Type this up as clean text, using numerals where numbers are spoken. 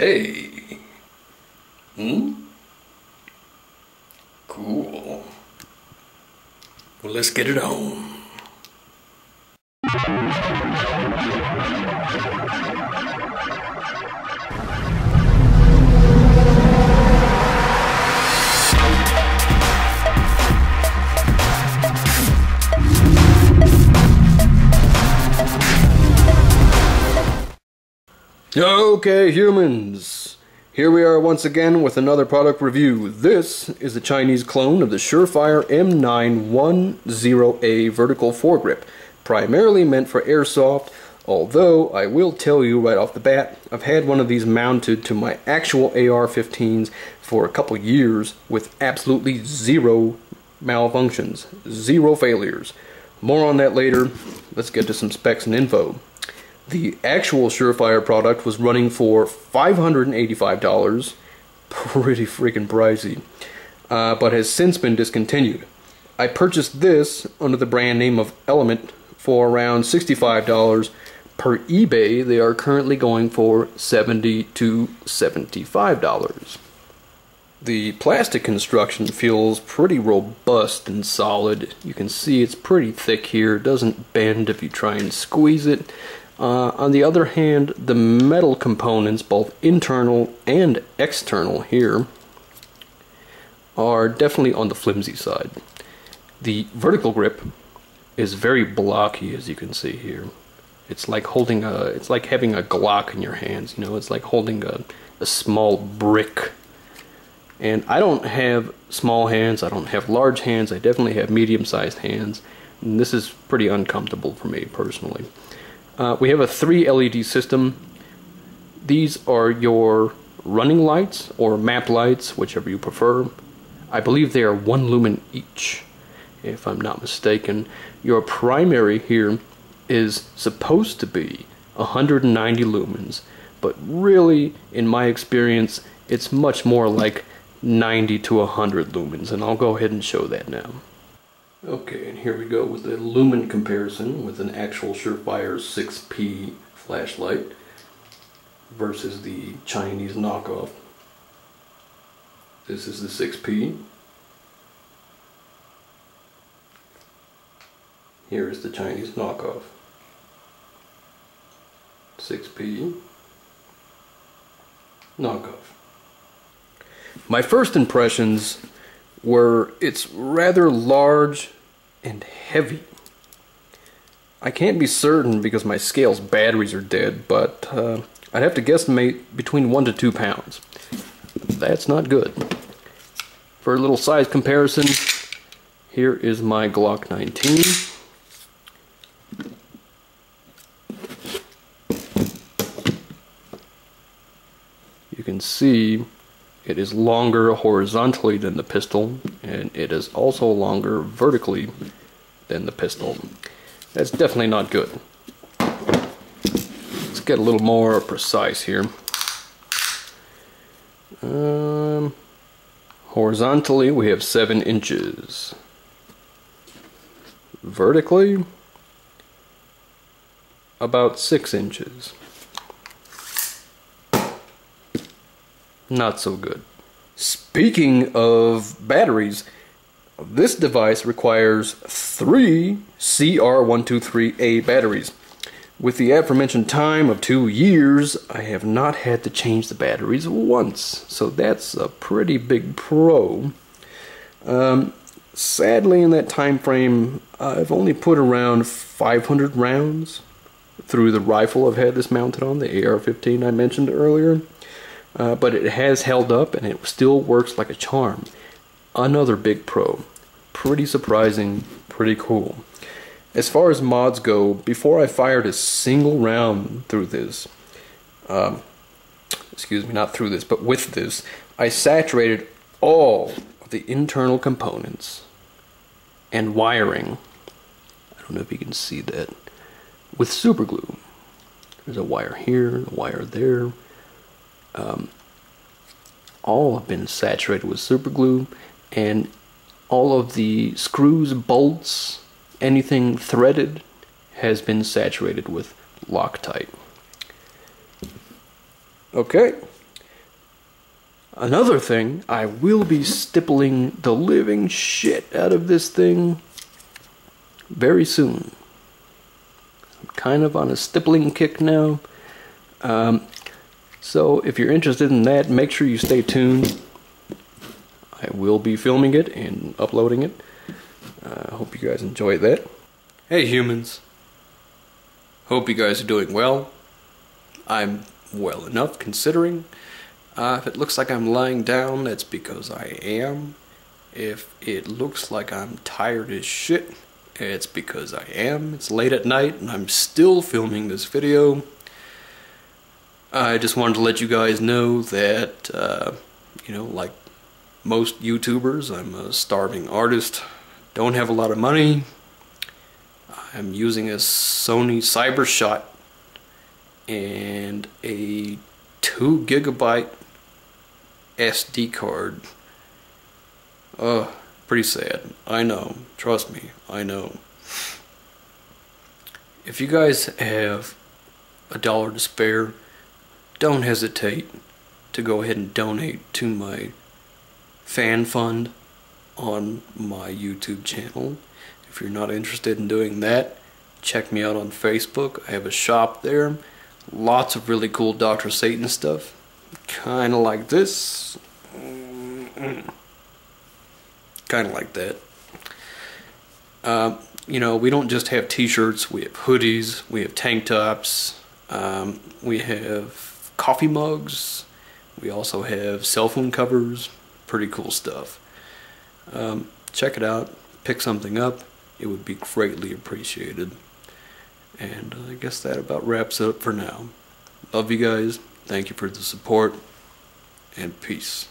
Hey. Cool. Well, let's get it on. Okay, humans, here we are once again with another product review. This is a Chinese clone of the Surefire M910A vertical foregrip, primarily meant for airsoft, although I will tell you right off the bat, I've had one of these mounted to my actual AR-15s for a couple years with absolutely zero malfunctions, zero failures. More on that later. Let's get to some specs and info. The actual Surefire product was running for $585, pretty freaking pricey, but has since been discontinued. I purchased this under the brand name of Element for around $65. Per eBay, they are currently going for $70 to $75. The plastic construction feels pretty robust and solid. You can see it's pretty thick here. It doesn't bend if you try and squeeze it. On the other hand, the metal components, both internal and external here, are definitely on the flimsy side. The vertical grip is very blocky, as you can see here. It's like having a Glock in your hands, you know, it's like holding a small brick. And I don't have small hands, I don't have large hands, I definitely have medium-sized hands, and this is pretty uncomfortable for me personally. We have a 3 LED system. These are your running lights or map lights, whichever you prefer. I believe they are 1 lumen each, if I'm not mistaken. Your primary here is supposed to be 190 lumens, but really, in my experience, it's much more like 90 to 100 lumens, and I'll go ahead and show that now. Okay, and here we go with the lumen comparison with an actual Surefire 6P flashlight versus the Chinese knockoff. This is the 6P. Here is the Chinese knockoff. 6P knockoff. My first impressions were it's rather large and heavy. I can't be certain because my scale's batteries are dead, but I'd have to guesstimate between 1 to 2 pounds. That's not good. For a little size comparison, here is my Glock 19. You can see it is longer horizontally than the pistol, and it is also longer vertically than the pistol. That's definitely not good. Let's get a little more precise here. Horizontally, we have 7 inches. Vertically, about 6 inches. Not so good. Speaking of batteries, this device requires 3 CR123A batteries. With the aforementioned time of 2 years, I have not had to change the batteries once, so that's a pretty big pro. Sadly, in that time frame, I've only put around 500 rounds through the rifle I've had this mounted on, the AR-15 I mentioned earlier. But it has held up and it still works like a charm. Another big pro. Pretty surprising, pretty cool. As far as mods go, before I fired a single round through this, excuse me, not through this, but with this, I saturated all of the internal components and wiring. I don't know if you can see that. With super glue. There's a wire here, a wire there. All have been saturated with super glue, and all of the screws, bolts, anything threaded has been saturated with Loctite. Okay, Another thing, I will be stippling the living shit out of this thing very soon. I'm kind of on a stippling kick now. So if you're interested in that, make sure you stay tuned. I will be filming it and uploading it. I hope you guys enjoy that. Hey humans. Hope you guys are doing well. I'm well enough considering. If it looks like I'm lying down, that's because I am. If it looks like I'm tired as shit, it's because I am. It's late at night and I'm still filming this video. I just wanted to let you guys know that, you know, like most YouTubers, I'm a starving artist. Don't have a lot of money. I'm using a Sony CyberShot and a 2 GB SD card. Pretty sad. I know. Trust me. I know. If you guys have $1 to spare, don't hesitate to go ahead and donate to my fan fund on my YouTube channel. If you're not interested in doing that, check me out on Facebook. I have a shop there. Lots of really cool Dr. Satan stuff. Kind of like this. Kind of like that. You know, we don't just have t-shirts. We have hoodies. We have tank tops. We have coffee mugs. We also have cell phone covers. Pretty cool stuff. Check it out. Pick something up. It would be greatly appreciated. And I guess that about wraps it up for now. Love you guys. Thank you for the support. And peace.